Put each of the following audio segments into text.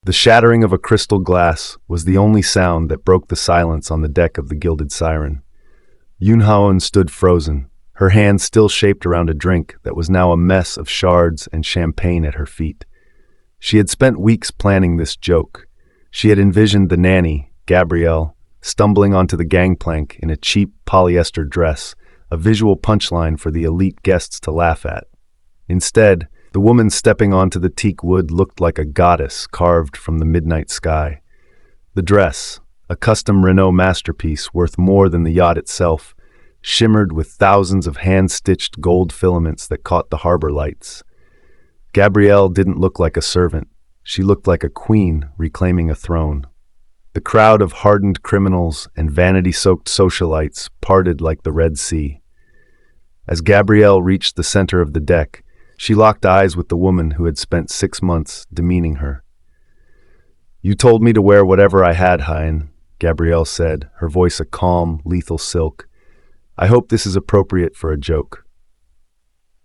The shattering of a crystal glass was the only sound that broke the silence on the deck of the Gilded Siren. Ha-eun stood frozen, her hand still shaped around a drink that was now a mess of shards and champagne at her feet. She had spent weeks planning this joke. She had envisioned the nanny, Gabrielle, stumbling onto the gangplank in a cheap polyester dress, a visual punchline for the elite guests to laugh at. Instead, the woman stepping onto the teak wood looked like a goddess carved from the midnight sky. The dress, a custom Renault masterpiece worth more than the yacht itself, shimmered with thousands of hand-stitched gold filaments that caught the harbor lights. Gabrielle didn't look like a servant. She looked like a queen reclaiming a throne. The crowd of hardened criminals and vanity-soaked socialites parted like the Red Sea. As Gabrielle reached the center of the deck, she locked eyes with the woman who had spent 6 months demeaning her. "You told me to wear whatever I had, Ha-eun," Gabrielle said, her voice a calm, lethal silk. "I hope this is appropriate for a joke."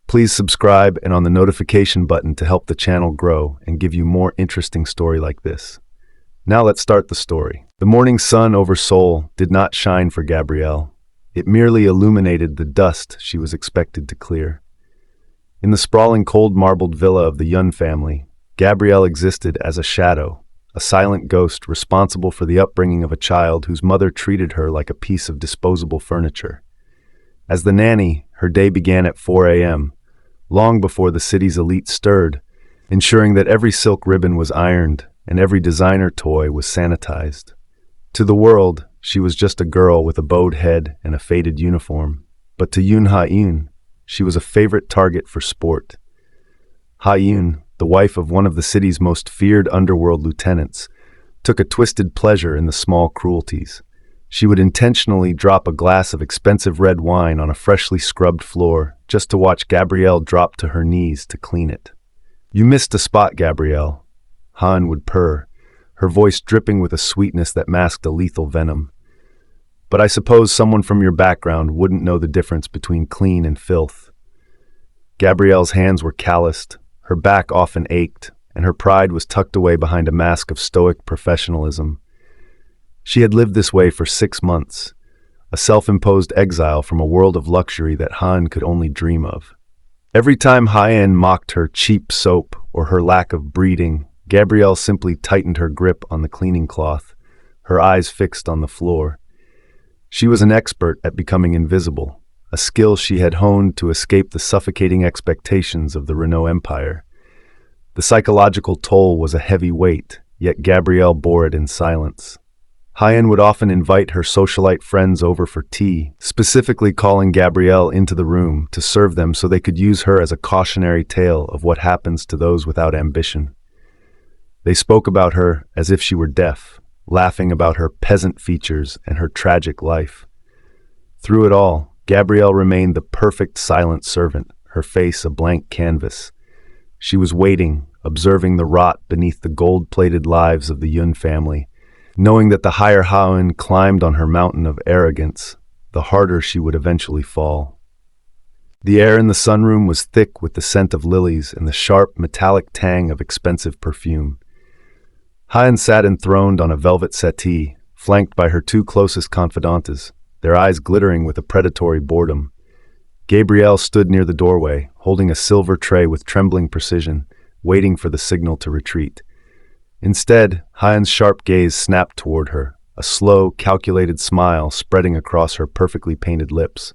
Please subscribe and on the notification button to help the channel grow and give you more interesting story like this. Now let's start the story. The morning sun over Seoul did not shine for Gabrielle. It merely illuminated the dust she was expected to clear. In the sprawling cold marbled villa of the Yun family, Gabrielle existed as a shadow, a silent ghost responsible for the upbringing of a child whose mother treated her like a piece of disposable furniture. As the nanny, her day began at 4 a.m., long before the city's elite stirred, ensuring that every silk ribbon was ironed and every designer toy was sanitized. To the world, she was just a girl with a bowed head and a faded uniform. But to Ha-eun, she was a favorite target for sport. Ha-eun, the wife of one of the city's most feared underworld lieutenants, took a twisted pleasure in the small cruelties. She would intentionally drop a glass of expensive red wine on a freshly scrubbed floor just to watch Gabrielle drop to her knees to clean it. "You missed a spot, Gabrielle," Ha-eun would purr, her voice dripping with a sweetness that masked a lethal venom. "But I suppose someone from your background wouldn't know the difference between clean and filth." Gabrielle's hands were calloused, her back often ached, and her pride was tucked away behind a mask of stoic professionalism. She had lived this way for 6 months, a self-imposed exile from a world of luxury that Ha-eun could only dream of. Every time Ha-eun mocked her cheap soap or her lack of breeding, Gabrielle simply tightened her grip on the cleaning cloth, her eyes fixed on the floor. She was an expert at becoming invisible, a skill she had honed to escape the suffocating expectations of the Renault empire. The psychological toll was a heavy weight, yet Gabrielle bore it in silence. Ha-eun would often invite her socialite friends over for tea, specifically calling Gabrielle into the room to serve them so they could use her as a cautionary tale of what happens to those without ambition. They spoke about her as if she were deaf, laughing about her peasant features and her tragic life. Through it all, Gabrielle remained the perfect silent servant, her face a blank canvas. She was waiting, observing the rot beneath the gold-plated lives of the Yun family, knowing that the higher Ha-eun climbed on her mountain of arrogance, the harder she would eventually fall. The air in the sunroom was thick with the scent of lilies and the sharp, metallic tang of expensive perfume. Ha-eun sat enthroned on a velvet settee, flanked by her 2 closest confidantes, their eyes glittering with a predatory boredom. Gabrielle stood near the doorway, holding a silver tray with trembling precision, waiting for the signal to retreat. Instead, Ha-eun's sharp gaze snapped toward her, a slow, calculated smile spreading across her perfectly painted lips.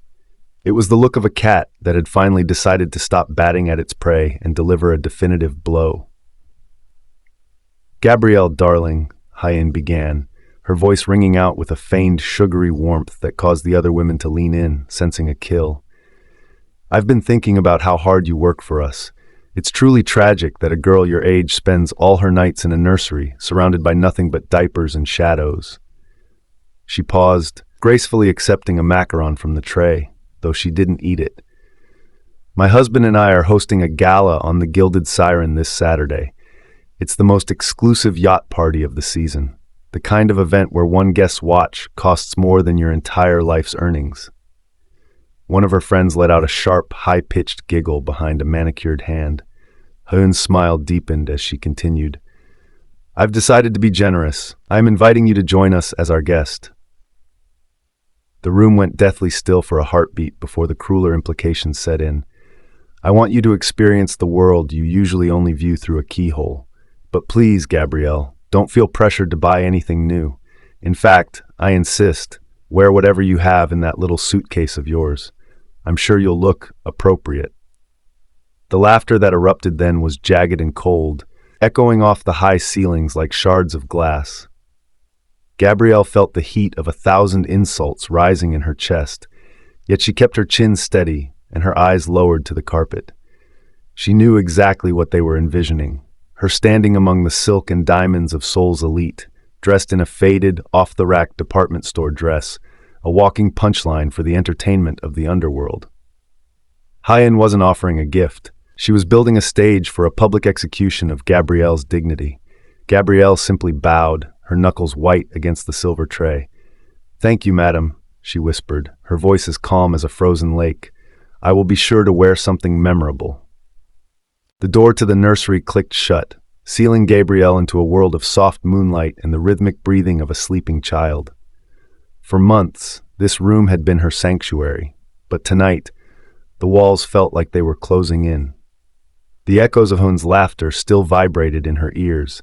It was the look of a cat that had finally decided to stop batting at its prey and deliver a definitive blow. "Gabrielle, darling," Ha-eun began, her voice ringing out with a feigned sugary warmth that caused the other women to lean in, sensing a kill. "I've been thinking about how hard you work for us. It's truly tragic that a girl your age spends all her nights in a nursery, surrounded by nothing but diapers and shadows." She paused, gracefully accepting a macaron from the tray, though she didn't eat it. "My husband and I are hosting a gala on the Gilded Siren this Saturday. It's the most exclusive yacht party of the season, the kind of event where one guest's watch costs more than your entire life's earnings." One of her friends let out a sharp, high-pitched giggle behind a manicured hand. Ha-eun's smile deepened as she continued. I've decided to be generous. I am inviting you to join us as our guest. The room went deathly still for a heartbeat before the crueler implications set in. I want you to experience the world you usually only view through a keyhole. But please, Gabrielle, don't feel pressured to buy anything new. In fact, I insist, wear whatever you have in that little suitcase of yours. I'm sure you'll look appropriate. The laughter that erupted then was jagged and cold, echoing off the high ceilings like shards of glass. Gabrielle felt the heat of 1,000 insults rising in her chest, yet she kept her chin steady and her eyes lowered to the carpet. She knew exactly what they were envisioning, her standing among the silk and diamonds of Seoul's elite, dressed in a faded, off-the-rack department store dress, a walking punchline for the entertainment of the underworld. Ha-eun wasn't offering a gift. She was building a stage for a public execution of Gabrielle's dignity. Gabrielle simply bowed, her knuckles white against the silver tray. "Thank you, madam," she whispered, her voice as calm as a frozen lake. "I will be sure to wear something memorable." The door to the nursery clicked shut, sealing Gabrielle into a world of soft moonlight and the rhythmic breathing of a sleeping child. For months, this room had been her sanctuary, but tonight, the walls felt like they were closing in. The echoes of Ha-eun's laughter still vibrated in her ears,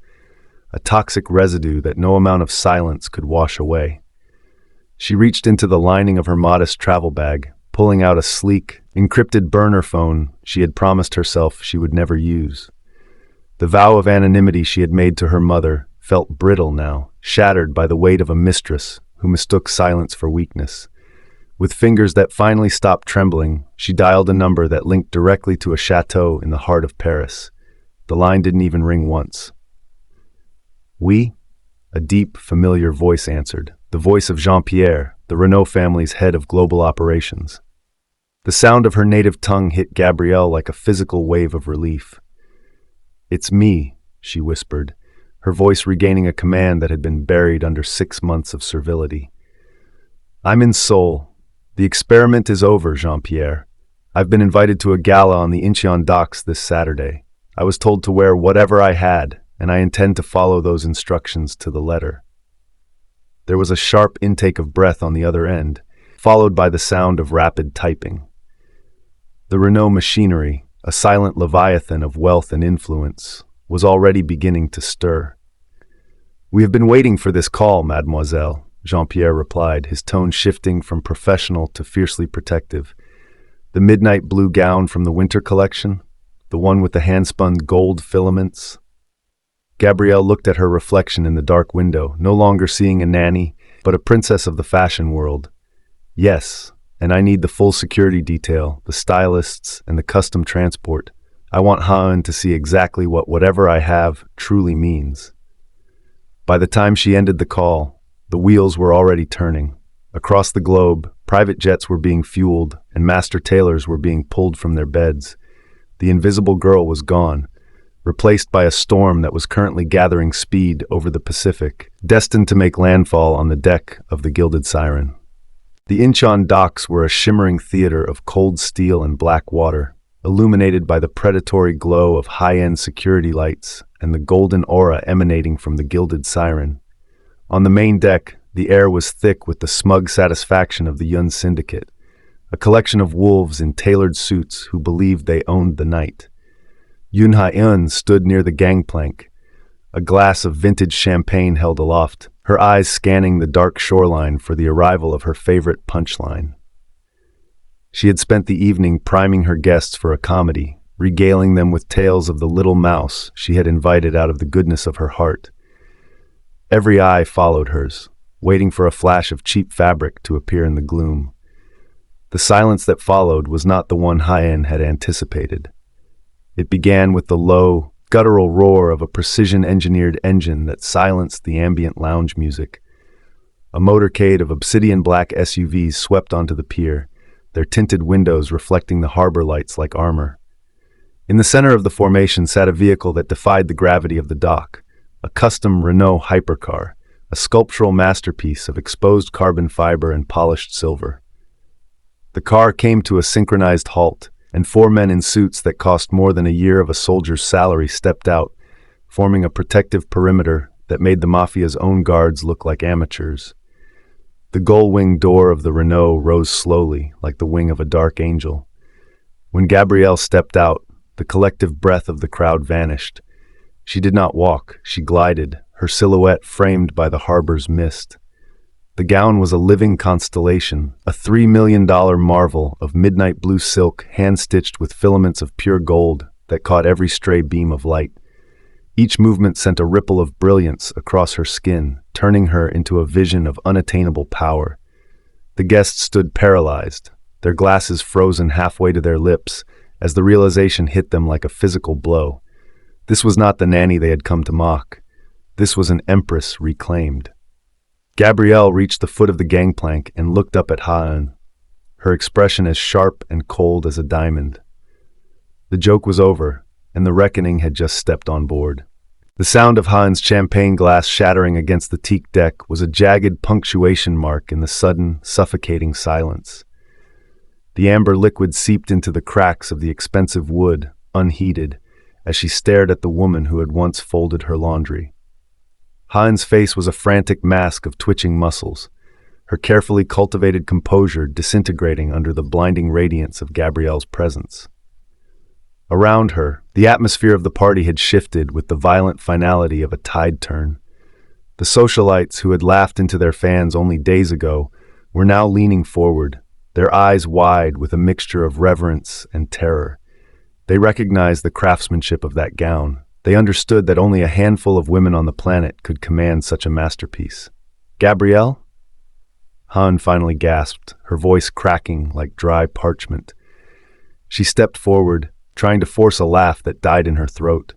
a toxic residue that no amount of silence could wash away. She reached into the lining of her modest travel bag, pulling out a sleek, encrypted burner phone she had promised herself she would never use. The vow of anonymity she had made to her mother felt brittle now, shattered by the weight of a mistress who mistook silence for weakness. With fingers that finally stopped trembling, she dialed a number that linked directly to a chateau in the heart of Paris. The line didn't even ring once. "Oui?" A deep, familiar voice answered, the voice of Jean-Pierre, the Renault family's head of global operations. The sound of her native tongue hit Gabrielle like a physical wave of relief. "It's me," she whispered, her voice regaining a command that had been buried under 6 months of servility. "I'm in Seoul. The experiment is over, Jean-Pierre. I've been invited to a gala on the Incheon docks this Saturday. I was told to wear whatever I had, and I intend to follow those instructions to the letter." There was a sharp intake of breath on the other end, followed by the sound of rapid typing. The Renault machinery, a silent leviathan of wealth and influence, was already beginning to stir. "We have been waiting for this call, mademoiselle," Jean-Pierre replied, his tone shifting from professional to fiercely protective. "The midnight blue gown from the winter collection? The one with the hand-spun gold filaments?" Gabrielle looked at her reflection in the dark window, no longer seeing a nanny, but a princess of the fashion world. "Yes, and I need the full security detail, the stylists, and the custom transport. I want Ha-eun to see exactly what whatever I have truly means." By the time she ended the call, the wheels were already turning. Across the globe, private jets were being fueled, and master tailors were being pulled from their beds. The invisible girl was gone, replaced by a storm that was currently gathering speed over the Pacific, destined to make landfall on the deck of the Gilded Siren. The Incheon docks were a shimmering theater of cold steel and black water, illuminated by the predatory glow of high-end security lights and the golden aura emanating from the Gilded Siren. On the main deck, the air was thick with the smug satisfaction of the Ha-eun Syndicate, a collection of wolves in tailored suits who believed they owned the night. Ha-eun stood near the gangplank, a glass of vintage champagne held aloft, her eyes scanning the dark shoreline for the arrival of her favorite punchline. She had spent the evening priming her guests for a comedy, regaling them with tales of the little mouse she had invited out of the goodness of her heart. Every eye followed hers, waiting for a flash of cheap fabric to appear in the gloom. The silence that followed was not the one Ha-eun had anticipated. It began with the low, guttural roar of a precision-engineered engine that silenced the ambient lounge music. A motorcade of obsidian-black SUVs swept onto the pier, their tinted windows reflecting the harbor lights like armor. In the center of the formation sat a vehicle that defied the gravity of the dock, a custom Renault hypercar, a sculptural masterpiece of exposed carbon fiber and polished silver. The car came to a synchronized halt, and 4 men in suits that cost more than a year of a soldier's salary stepped out, forming a protective perimeter that made the Mafia's own guards look like amateurs. The gull-wing door of the Renault rose slowly, like the wing of a dark angel. When Gabrielle stepped out, the collective breath of the crowd vanished. She did not walk, she glided, her silhouette framed by the harbor's mist. The gown was a living constellation, a $3 million marvel of midnight blue silk hand-stitched with filaments of pure gold that caught every stray beam of light. Each movement sent a ripple of brilliance across her skin, turning her into a vision of unattainable power. The guests stood paralyzed, their glasses frozen halfway to their lips as the realization hit them like a physical blow. This was not the nanny they had come to mock. This was an empress reclaimed. Gabrielle reached the foot of the gangplank and looked up at Ha-eun, her expression as sharp and cold as a diamond. The joke was over, and the reckoning had just stepped on board. The sound of Ha-eun's champagne glass shattering against the teak deck was a jagged punctuation mark in the sudden, suffocating silence. The amber liquid seeped into the cracks of the expensive wood, unheeded, as she stared at the woman who had once folded her laundry. Ha-eun's face was a frantic mask of twitching muscles, her carefully cultivated composure disintegrating under the blinding radiance of Gabrielle's presence. Around her, the atmosphere of the party had shifted with the violent finality of a tide turn. The socialites who had laughed into their fans only days ago were now leaning forward, their eyes wide with a mixture of reverence and terror. They recognized the craftsmanship of that gown. They understood that only a handful of women on the planet could command such a masterpiece. "Gabrielle?" Ha-eun finally gasped, her voice cracking like dry parchment. She stepped forward, trying to force a laugh that died in her throat.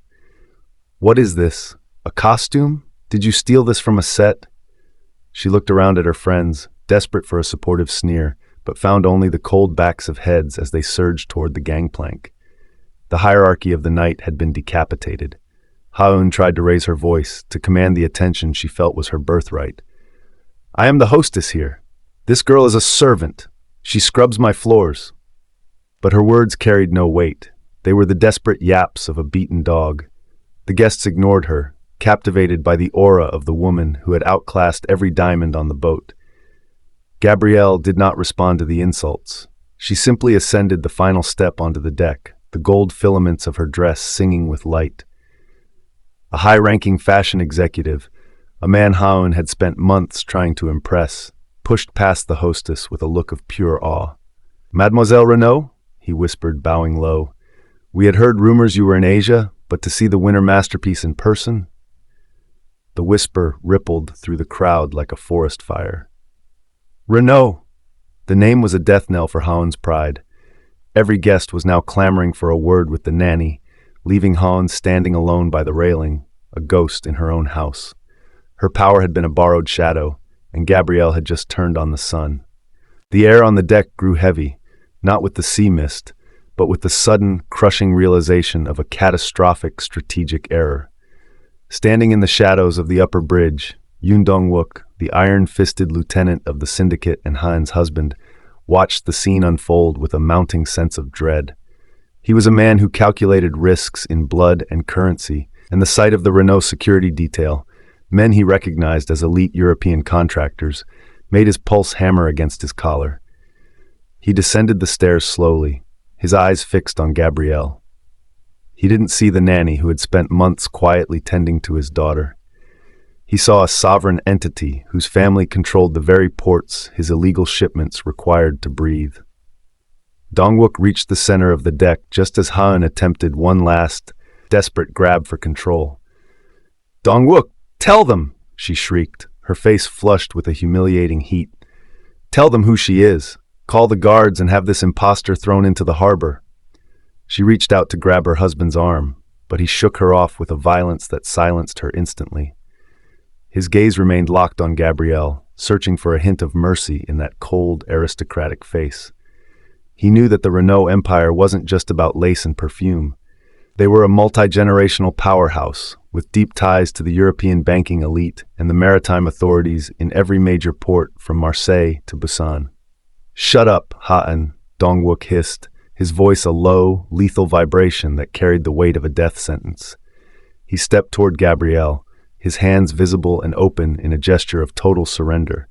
"What is this? A costume? Did you steal this from a set?" She looked around at her friends, desperate for a supportive sneer, but found only the cold backs of heads as they surged toward the gangplank. The hierarchy of the night had been decapitated. Ha-eun tried to raise her voice, to command the attention she felt was her birthright. "I am the hostess here. This girl is a servant. She scrubs my floors." But her words carried no weight. They were the desperate yaps of a beaten dog. The guests ignored her, captivated by the aura of the woman who had outclassed every diamond on the boat. Gabrielle did not respond to the insults. She simply ascended the final step onto the deck, the gold filaments of her dress singing with light. A high-ranking fashion executive, a man Ha-eun had spent months trying to impress, pushed past the hostess with a look of pure awe. "Mademoiselle Renault?" he whispered, bowing low. "We had heard rumors you were in Asia, but to see the winter masterpiece in person?" The whisper rippled through the crowd like a forest fire. "Renault!" The name was a death knell for Ha-eun's pride. Every guest was now clamoring for a word with the nanny, leaving Ha-eun standing alone by the railing, a ghost in her own house. Her power had been a borrowed shadow, and Gabrielle had just turned on the sun. The air on the deck grew heavy, not with the sea mist, but with the sudden, crushing realization of a catastrophic strategic error. Standing in the shadows of the upper bridge, Yoon Dong-wook, the iron-fisted lieutenant of the syndicate and Ha-eun's husband, watched the scene unfold with a mounting sense of dread. He was a man who calculated risks in blood and currency, and the sight of the Renault security detail, men he recognized as elite European contractors, made his pulse hammer against his collar. He descended the stairs slowly, his eyes fixed on Gabrielle. He didn't see the nanny who had spent months quietly tending to his daughter. He saw a sovereign entity whose family controlled the very ports his illegal shipments required to breathe. Dong-wook reached the center of the deck just as Ha-eun attempted one last, desperate grab for control. "Dong-wook, tell them!" she shrieked, her face flushed with a humiliating heat. "Tell them who she is. Call the guards and have this imposter thrown into the harbor." She reached out to grab her husband's arm, but he shook her off with a violence that silenced her instantly. His gaze remained locked on Gabrielle, searching for a hint of mercy in that cold, aristocratic face. He knew that the Renault empire wasn't just about lace and perfume. They were a multi-generational powerhouse, with deep ties to the European banking elite and the maritime authorities in every major port from Marseille to Busan. "Shut up, Ha-eun," Dong-wook hissed, his voice a low, lethal vibration that carried the weight of a death sentence. He stepped toward Gabrielle, his hands visible and open in a gesture of total surrender.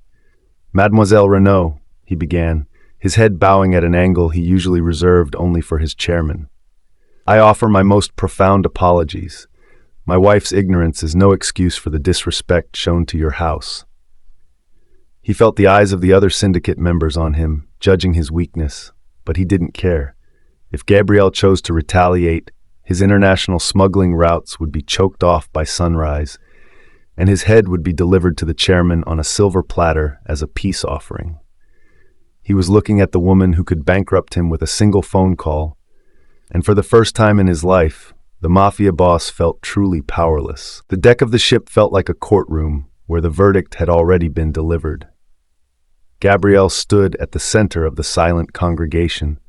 "Mademoiselle Renault," he began, his head bowing at an angle he usually reserved only for his chairman. "I offer my most profound apologies. My wife's ignorance is no excuse for the disrespect shown to your house." He felt the eyes of the other syndicate members on him, judging his weakness, but he didn't care. If Gabrielle chose to retaliate, his international smuggling routes would be choked off by sunrise, and his head would be delivered to the chairman on a silver platter as a peace offering. He was looking at the woman who could bankrupt him with a single phone call, and for the first time in his life, the mafia boss felt truly powerless. The deck of the ship felt like a courtroom where the verdict had already been delivered. Gabrielle stood at the center of the silent congregation,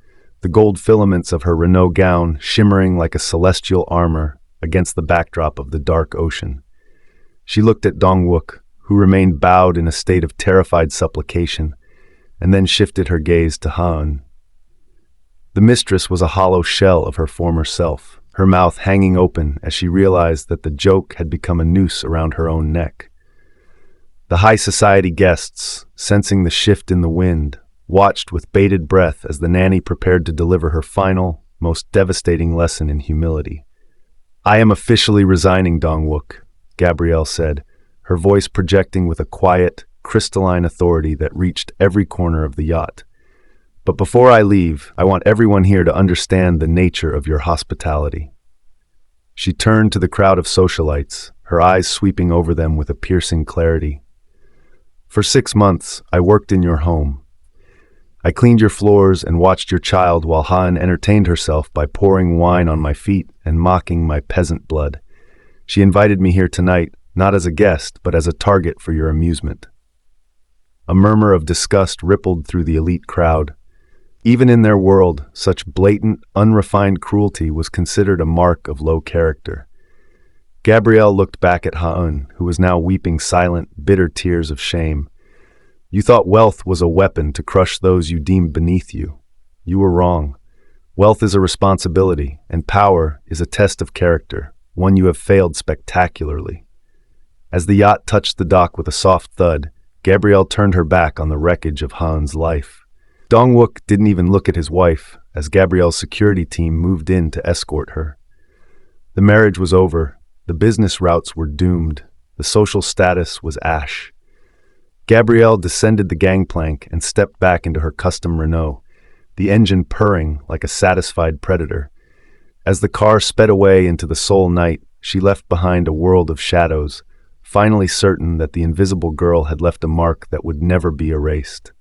the gold filaments of her Renault gown shimmering like a celestial armor against the backdrop of the dark ocean. She looked at Dong-wook, who remained bowed in a state of terrified supplication, and then shifted her gaze to Ha-eun. The mistress was a hollow shell of her former self, her mouth hanging open as she realized that the joke had become a noose around her own neck. The high society guests, sensing the shift in the wind, watched with bated breath as the nanny prepared to deliver her final, most devastating lesson in humility. "I am officially resigning, Dong-wook," Gabrielle said, her voice projecting with a quiet, crystalline authority that reached every corner of the yacht. "But before I leave, I want everyone here to understand the nature of your hospitality." She turned to the crowd of socialites, her eyes sweeping over them with a piercing clarity. "For 6 months, I worked in your home. I cleaned your floors and watched your child while Ha-eun entertained herself by pouring wine on my feet and mocking my peasant blood. She invited me here tonight, not as a guest, but as a target for your amusement." A murmur of disgust rippled through the elite crowd. Even in their world, such blatant, unrefined cruelty was considered a mark of low character. Gabrielle looked back at Ha-eun, who was now weeping silent, bitter tears of shame. "You thought wealth was a weapon to crush those you deemed beneath you. You were wrong. Wealth is a responsibility, and power is a test of character, one you have failed spectacularly." As the yacht touched the dock with a soft thud, Gabrielle turned her back on the wreckage of Ha-eun's life. Dong-wook didn't even look at his wife as Gabrielle's security team moved in to escort her. The marriage was over, the business routes were doomed, the social status was ash. Gabrielle descended the gangplank and stepped back into her custom Renault, the engine purring like a satisfied predator. As the car sped away into the Seoul night, she left behind a world of shadows, finally certain that the invisible girl had left a mark that would never be erased.